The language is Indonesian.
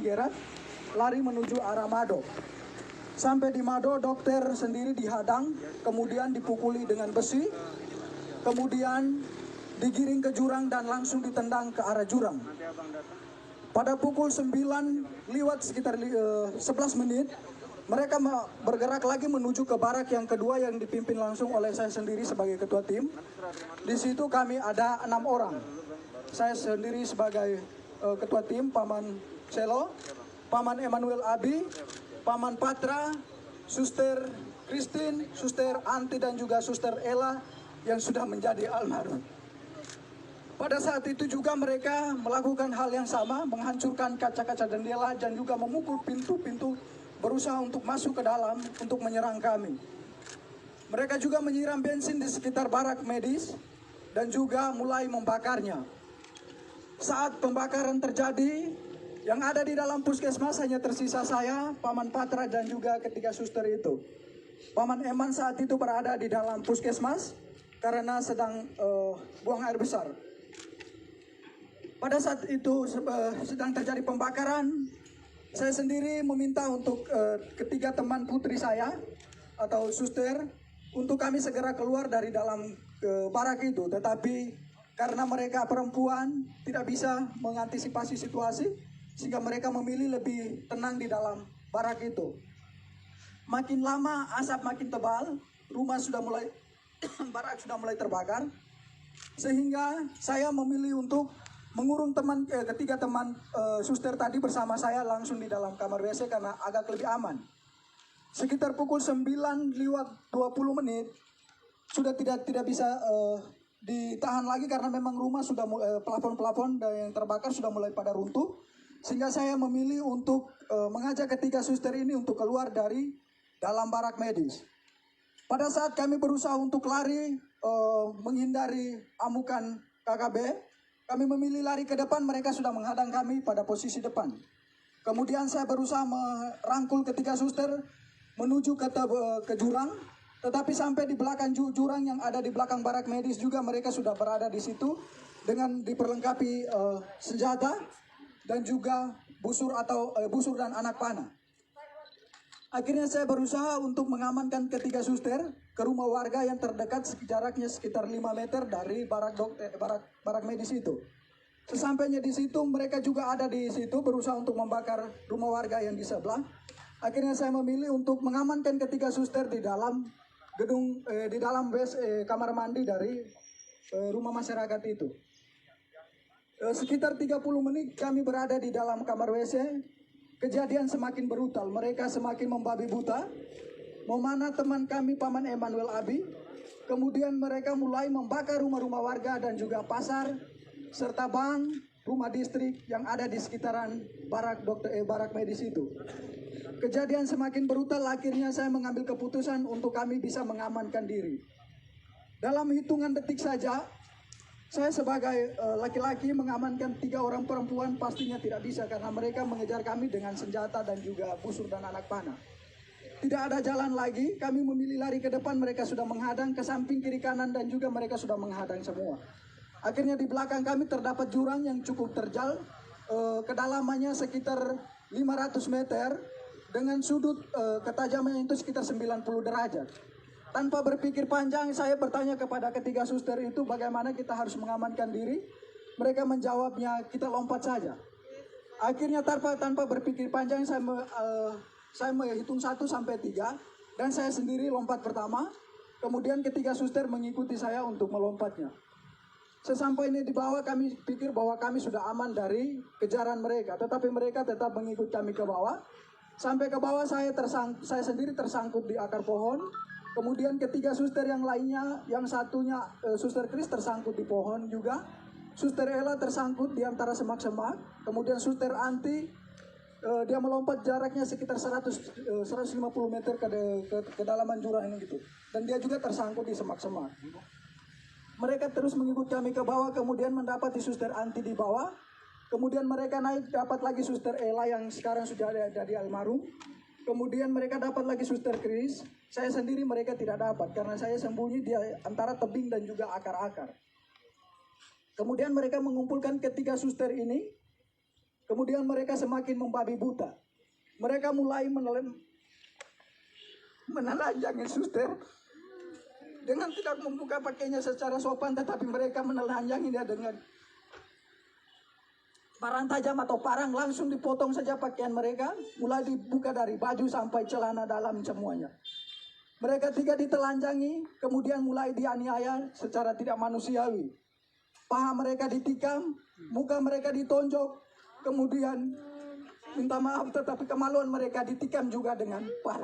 Gerat lari menuju arah Mado. Sampai di Mado, dokter sendiri dihadang, kemudian dipukuli dengan besi, kemudian digiring ke jurang dan langsung ditendang ke arah jurang. Pada pukul 9 lewat sekitar 11 menit, mereka bergerak lagi menuju ke barak yang kedua yang dipimpin langsung oleh saya sendiri sebagai ketua tim. Di situ kami ada 6 orang. Saya sendiri sebagai ketua tim, Paman Selo, Paman Emmanuel Abi, Paman Patra, Suster Christine, Suster Anti dan juga Suster Ella yang sudah menjadi almarhum. Pada saat itu juga mereka melakukan hal yang sama, menghancurkan kaca-kaca jendela dan juga memukul pintu-pintu, berusaha untuk masuk ke dalam untuk menyerang kami. Mereka juga menyiram bensin di sekitar barak medis dan juga mulai membakarnya. Saat pembakaran terjadi, yang ada di dalam puskesmas hanya tersisa saya, Paman Patra dan juga ketiga suster itu. Paman Eman saat itu berada di dalam puskesmas karena sedang buang air besar. Pada saat itu sedang terjadi pembakaran, saya sendiri meminta untuk ketiga teman putri saya atau suster untuk kami segera keluar dari dalam barak itu. Tetapi karena mereka perempuan tidak bisa mengantisipasi situasi, sehingga mereka memilih lebih tenang di dalam barak itu. Makin lama asap makin tebal, rumah sudah mulai barak sudah mulai terbakar, sehingga saya memilih untuk mengurung ketiga teman suster tadi bersama saya langsung di dalam kamar WC karena agak lebih aman. Sekitar pukul 9 lewat 20 menit sudah tidak bisa ditahan lagi karena memang rumah sudah plafon-plafon yang terbakar sudah mulai pada runtuh. Sehingga saya memilih untuk mengajak ketiga suster ini untuk keluar dari dalam barak medis. Pada saat kami berusaha untuk lari menghindari amukan KKB, kami memilih lari ke depan, mereka sudah menghadang kami pada posisi depan. Kemudian saya berusaha merangkul ketiga suster menuju ke jurang, tetapi sampai di belakang jurang yang ada di belakang barak medis juga mereka sudah berada di situ dengan diperlengkapi senjata dan juga busur dan anak panah. Akhirnya saya berusaha untuk mengamankan ketiga suster ke rumah warga yang terdekat jaraknya sekitar 5 meter dari barak medis itu. Sesampainya di situ mereka juga ada di situ berusaha untuk membakar rumah warga yang di sebelah. Akhirnya saya memilih untuk mengamankan ketiga suster di dalam gedung di dalam kamar mandi dari rumah masyarakat itu. Sekitar 30 menit kami berada di dalam kamar WC. Kejadian semakin brutal, mereka semakin membabi buta. Memanah teman kami Paman Emmanuel Abi. Kemudian mereka mulai membakar rumah-rumah warga dan juga pasar serta bank, rumah distrik yang ada di sekitaran barak medis itu. Kejadian semakin brutal, akhirnya saya mengambil keputusan untuk kami bisa mengamankan diri. Dalam hitungan detik saja, saya sebagai laki-laki mengamankan 3 orang perempuan pastinya tidak bisa karena mereka mengejar kami dengan senjata dan juga busur dan anak panah. Tidak ada jalan lagi, kami memilih lari ke depan, mereka sudah menghadang ke samping kiri kanan dan juga mereka sudah menghadang semua. Akhirnya di belakang kami terdapat jurang yang cukup terjal, kedalamannya sekitar 500 meter dengan sudut ketajamannya itu sekitar 90 derajat. Tanpa berpikir panjang, saya bertanya kepada ketiga suster itu bagaimana kita harus mengamankan diri. Mereka menjawabnya, kita lompat saja. Akhirnya tanpa berpikir panjang, saya menghitung 1 sampai 3 dan saya sendiri lompat pertama. Kemudian ketiga suster mengikuti saya untuk melompatnya. Sesampainya di bawah kami pikir bahwa kami sudah aman dari kejaran mereka, tetapi mereka tetap mengikuti kami ke bawah. Sampai ke bawah saya sendiri tersangkut di akar pohon. Kemudian ketiga suster yang lainnya, yang satunya Suster Chris tersangkut di pohon juga. Suster Ella tersangkut di antara semak-semak. Kemudian Suster Anti, dia melompat jaraknya sekitar 150 meter ke kedalaman jurang gitu. Dan dia juga tersangkut di semak-semak. Mereka terus mengikut kami ke bawah, kemudian mendapati Suster Anti di bawah. Kemudian mereka naik, dapat lagi Suster Ella yang sekarang sudah ada di almarhum. Kemudian mereka dapat lagi Suster Chris. Saya sendiri mereka tidak dapat karena saya sembunyi di antara tebing dan juga akar-akar. Kemudian mereka mengumpulkan ketiga suster ini. Kemudian mereka semakin membabi buta. Mereka mulai menelanjangi suster dengan tidak membuka pakainya secara sopan, tetapi mereka menelanjangi dia dengan parang tajam atau parang. Langsung dipotong saja pakaian mereka, mulai dibuka dari baju sampai celana dalam semuanya. Mereka tiga ditelanjangi, kemudian mulai dianiaya secara tidak manusiawi. Paha mereka ditikam, muka mereka ditonjok, kemudian minta maaf tetapi kemaluan mereka ditikam juga dengan parang.